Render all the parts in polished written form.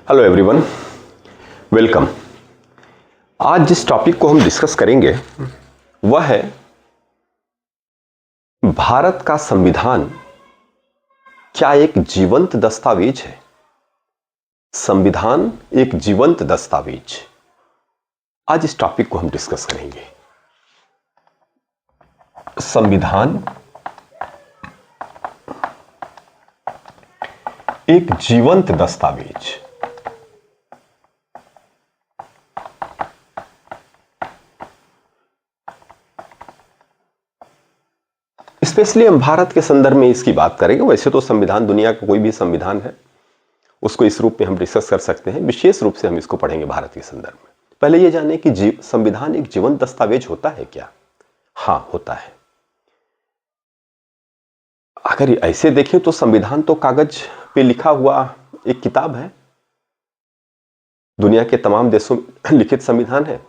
Hello everyone, welcome. आज जिस topic को हम डिस्कस करेंगे वह है भारत का संविधान क्या एक जीवंत दस्तावेज है। संविधान एक जीवंत दस्तावेज, आज इस टॉपिक को हम डिस्कस करेंगे। संविधान एक जीवंत दस्तावेज। स्पेशली हम भारत के संदर्भ में इसकी बात करेंगे। वैसे तो संविधान, दुनिया का कोई भी संविधान है उसको इस रूप में हम डिस्कस कर सकते हैं, विशेष रूप से हम इसको पढ़ेंगे भारत के संदर्भ में। पहले ये जाने कि संविधान एक जीवंत दस्तावेज होता है क्या? हाँ, होता है। अगर ऐसे देखें तो संविधान तो कागज पे लिखा हुआ एक किताब है। दुनिया के तमाम देशों में लिखित संविधान है,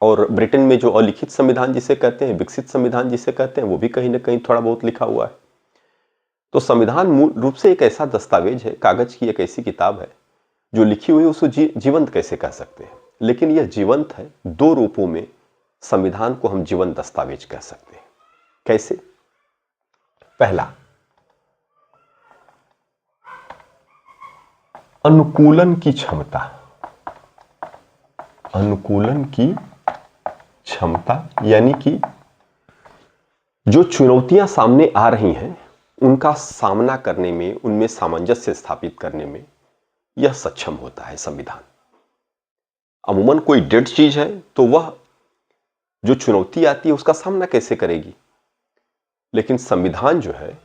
और ब्रिटेन में जो अलिखित संविधान जिसे कहते हैं, विकसित संविधान जिसे कहते हैं, वो भी कहीं ना कहीं थोड़ा बहुत लिखा हुआ है। तो संविधान मूल रूप से एक ऐसा दस्तावेज है, कागज की एक ऐसी किताब है जो लिखी हुई, उसको जीवंत कैसे कह सकते हैं। लेकिन यह जीवंत है दो रूपों में। संविधान को हम जीवंत दस्तावेज कह सकते हैं। कैसे? पहला, अनुकूलन की क्षमता। अनुकूलन की क्षमता यानी कि जो चुनौतियां सामने आ रही हैं उनका सामना करने में, उनमें सामंजस्य स्थापित करने में यह सक्षम होता है संविधान। अमूमन कोई डेड चीज है तो वह जो चुनौती आती है उसका सामना कैसे करेगी, लेकिन संविधान जो है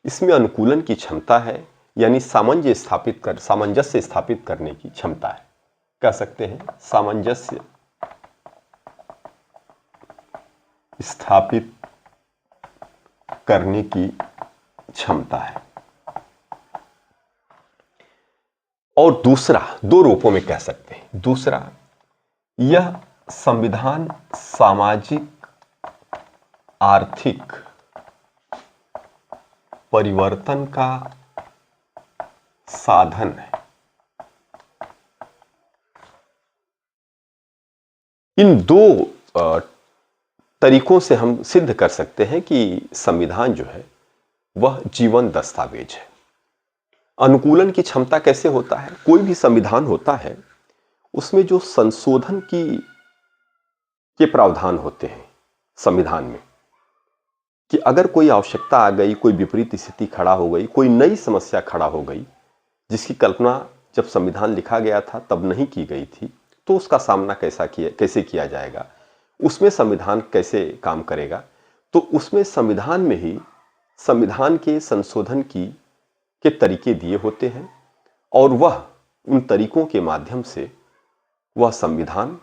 इसमें अनुकूलन की क्षमता है, यानी सामंजस्य स्थापित करने की क्षमता है। कह सकते हैं सामंजस्य स्थापित करने की क्षमता है। और दूसरा, दो रूपों में कह सकते हैं। दूसरा, यह संविधान सामाजिक आर्थिक परिवर्तन का साधन है। इन दो तरीकों से हम सिद्ध कर सकते हैं कि संविधान जो है वह जीवंत दस्तावेज है। अनुकूलन की क्षमता कैसे होता है? कोई भी संविधान होता है उसमें जो संशोधन के प्रावधान होते हैं संविधान में, कि अगर कोई आवश्यकता आ गई, कोई विपरीत स्थिति खड़ा हो गई, कोई नई समस्या खड़ा हो गई जिसकी कल्पना जब संविधान लिखा गया था तब नहीं की गई थी, तो उसका सामना कैसे किया जाएगा, उसमें संविधान कैसे काम करेगा। तो उसमें संविधान में ही संविधान के संशोधन के तरीके दिए होते हैं, और वह उन तरीकों के माध्यम से वह संविधान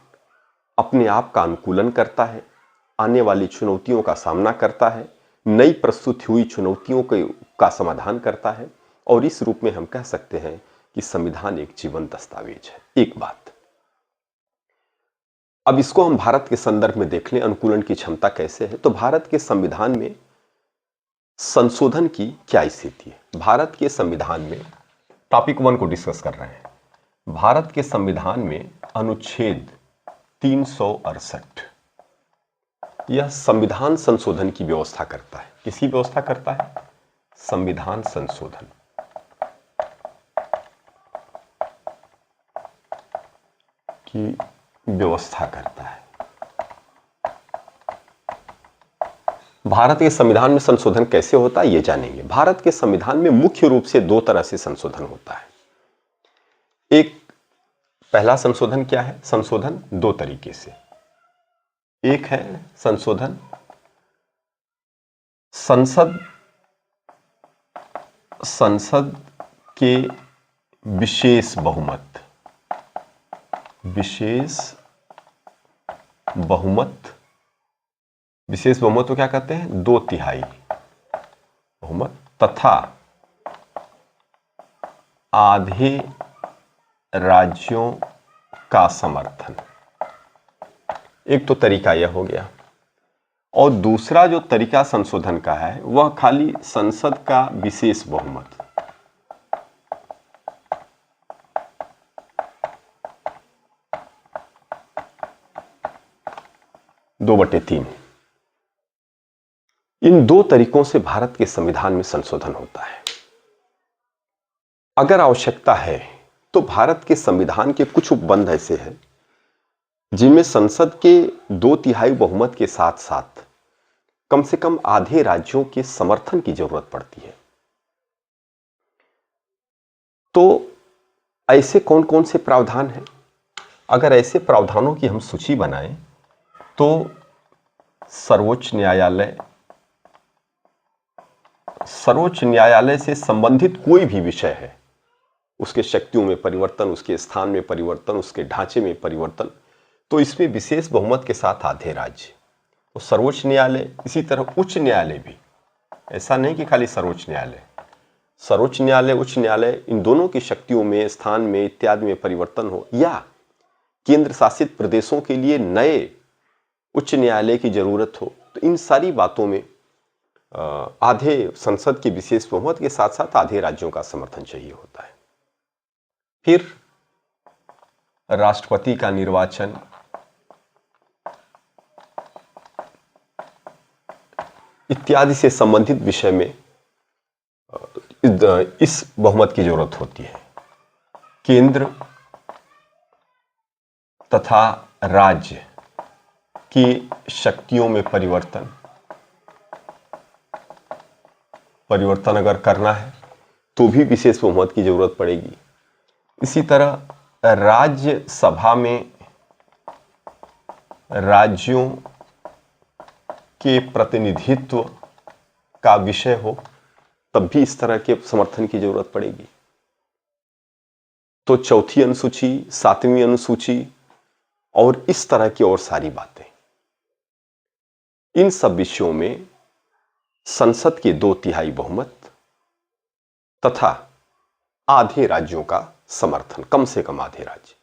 अपने आप का अनुकूलन करता है, आने वाली चुनौतियों का सामना करता है, नई प्रस्तुत हुई चुनौतियों का समाधान करता है। और इस रूप में हम कह सकते हैं कि संविधान एक जीवंत दस्तावेज है। एक बात। अब इसको हम भारत के संदर्भ में देख लें, अनुकूलन की क्षमता कैसे है। तो भारत के संविधान में संशोधन की क्या स्थिति है? भारत के संविधान में, टॉपिक 1 को डिस्कस कर रहे हैं, भारत के संविधान में अनुच्छेद 368 यह संविधान संशोधन की व्यवस्था करता है। किसकी व्यवस्था करता है? संविधान संशोधन की व्यवस्था करता है। भारत के संविधान में संशोधन कैसे होता है ये जानेंगे। भारत के संविधान में मुख्य रूप से दो तरह से संशोधन होता है। एक, पहला संशोधन क्या है? संशोधन दो तरीके से। एक है संशोधन संसद के विशेष बहुमत को क्या कहते हैं? 2/3 बहुमत तथा आधे राज्यों का समर्थन। एक तो तरीका यह हो गया। और दूसरा जो तरीका संशोधन का है वह खाली संसद का विशेष बहुमत। 2/3। इन दो तरीकों से भारत के संविधान में संशोधन होता है। अगर आवश्यकता है तो भारत के संविधान के कुछ उपबंध ऐसे हैं जिनमें संसद के 2/3 बहुमत के साथ साथ कम से कम आधे राज्यों के समर्थन की जरूरत पड़ती है। तो ऐसे कौन कौन से प्रावधान हैं? अगर ऐसे प्रावधानों की हम सूची बनाएं तो सर्वोच्च न्यायालय से संबंधित कोई भी विषय है, उसके शक्तियों में परिवर्तन, उसके स्थान में परिवर्तन, उसके ढांचे में परिवर्तन, तो इसमें विशेष बहुमत के साथ आधे राज्य। तो सर्वोच्च न्यायालय, इसी तरह उच्च न्यायालय भी, ऐसा नहीं कि खाली सर्वोच्च न्यायालय, सर्वोच्च न्यायालय, उच्च न्यायालय, इन दोनों की शक्तियों में, स्थान में इत्यादि में परिवर्तन हो, या केंद्र शासित प्रदेशों के लिए नए उच्च न्यायालय की जरूरत हो, तो इन सारी बातों में आधे संसद के विशेष बहुमत के साथ साथ आधे राज्यों का समर्थन चाहिए होता है। फिर राष्ट्रपति का निर्वाचन, इत्यादि से संबंधित विषय में इस बहुमत की जरूरत होती है। केंद्र तथा राज्य की शक्तियों में परिवर्तन अगर करना है तो भी विशेष बहुमत की जरूरत पड़ेगी। इसी तरह राज्य सभा में राज्यों के प्रतिनिधित्व का विषय हो तब भी इस तरह के समर्थन की जरूरत पड़ेगी। तो चौथी अनुसूची, 7वीं अनुसूची और इस तरह की और सारी बातें, इन सब विषयों में संसद के 2/3 बहुमत तथा आधे राज्यों का समर्थन, कम से कम आधे राज्य।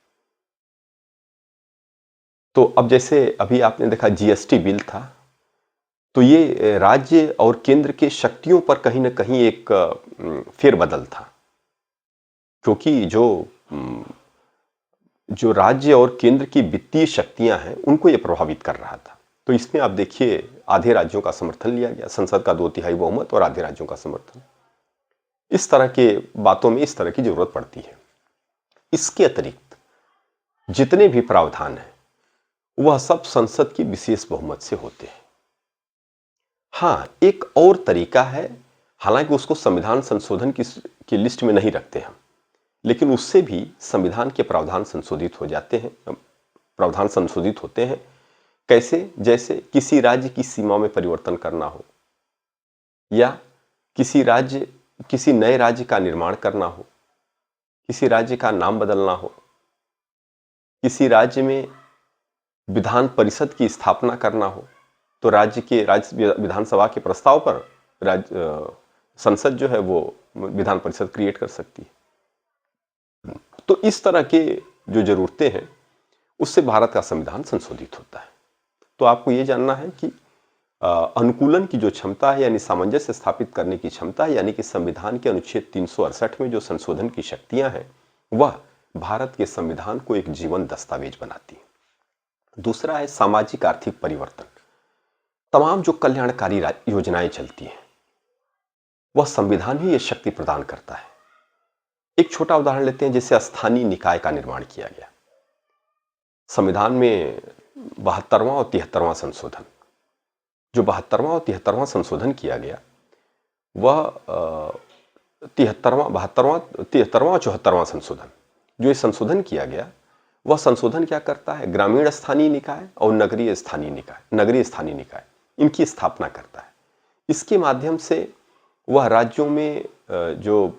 तो अब जैसे अभी आपने देखा जीएसटी बिल था, तो ये राज्य और केंद्र के शक्तियों पर कहीं ना कहीं एक फेरबदल था, क्योंकि जो राज्य और केंद्र की वित्तीय शक्तियां हैं उनको ये प्रभावित कर रहा था। तो इसमें आप देखिए आधे राज्यों का समर्थन लिया गया, संसद का 2/3 बहुमत और आधे राज्यों का समर्थन। इस तरह के बातों में इस तरह की जरूरत पड़ती है। इसके अतिरिक्त जितने भी प्रावधान हैं वह सब संसद की विशेष बहुमत से होते हैं। हाँ, एक और तरीका है, हालांकि उसको संविधान संशोधन की लिस्ट में नहीं रखते हम, लेकिन उससे भी संविधान के प्रावधान संशोधित हो जाते हैं, प्रावधान संशोधित होते हैं। कैसे? जैसे किसी राज्य की सीमा में परिवर्तन करना हो, या किसी नए राज्य का निर्माण करना हो, किसी राज्य का नाम बदलना हो, किसी राज्य में विधान परिषद की स्थापना करना हो, तो राज्य विधानसभा के प्रस्ताव पर संसद जो है वो विधान परिषद क्रिएट कर सकती है। तो इस तरह के जो जरूरतें हैं उससे भारत का संविधान संशोधित होता है। तो आपको ये जानना है कि अनुकूलन की जो क्षमता है, यानी सामंजस्य स्थापित करने की क्षमता है, यानी कि संविधान के अनुच्छेद 368 में जो संशोधन की शक्तियां हैं वह भारत के संविधान को एक जीवन दस्तावेज बनाती है। दूसरा है सामाजिक आर्थिक परिवर्तन। तमाम जो कल्याणकारी योजनाएं चलती हैं वह संविधान ही ये शक्ति प्रदान करता है। एक छोटा उदाहरण लेते हैं, जैसे स्थानीय निकाय का निर्माण किया गया संविधान में 72वां और 73वां संशोधन। जो 72वां और 73वां संशोधन किया गया वह 73वां और 74वां संशोधन, जो ये संशोधन किया गया वह संशोधन क्या करता है? ग्रामीण स्थानीय निकाय और नगरीय स्थानीय निकाय इनकी स्थापना करता है। इसके माध्यम से वह राज्यों में जो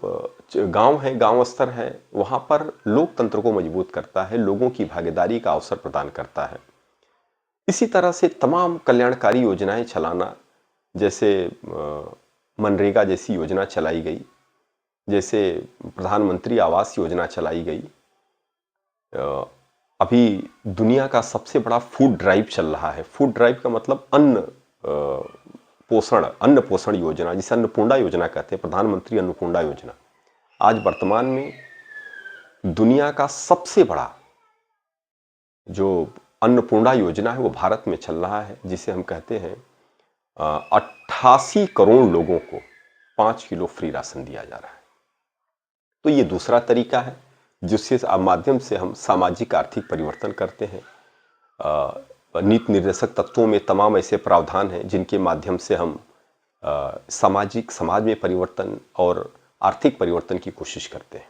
गांव है, गांव स्तर है, वहां पर लोकतंत्र को मजबूत करता है, लोगों की भागीदारी का अवसर प्रदान करता है। इसी तरह से तमाम कल्याणकारी योजनाएं चलाना, जैसे मनरेगा जैसी योजना चलाई गई, जैसे प्रधानमंत्री आवास योजना चलाई गई, अभी दुनिया का सबसे बड़ा फूड ड्राइव चल रहा है। फूड ड्राइव का मतलब अन्न पोषण योजना, जिसे अन्नपूर्णा योजना कहते हैं, प्रधानमंत्री अन्नपूर्णा योजना। आज वर्तमान में दुनिया का सबसे बड़ा जो अन्नपूर्णा योजना है वो भारत में चल रहा है, जिसे हम कहते हैं 88 करोड़ लोगों को 5 किलो फ्री राशन दिया जा रहा है। तो ये दूसरा तरीका है जिसके माध्यम से हम सामाजिक आर्थिक परिवर्तन करते हैं। नीति निर्देशक तत्वों में तमाम ऐसे प्रावधान हैं जिनके माध्यम से हम समाज में परिवर्तन और आर्थिक परिवर्तन की कोशिश करते हैं।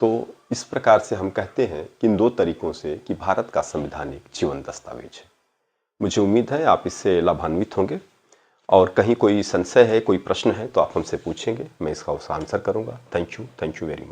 तो इस प्रकार से हम कहते हैं कि इन दो तरीकों से कि भारत का संविधान एक जीवन दस्तावेज है। मुझे उम्मीद है आप इससे लाभान्वित होंगे, और कहीं कोई संशय है, कोई प्रश्न है तो आप हमसे पूछेंगे, मैं इसका आंसर करूंगा। Thank you very much.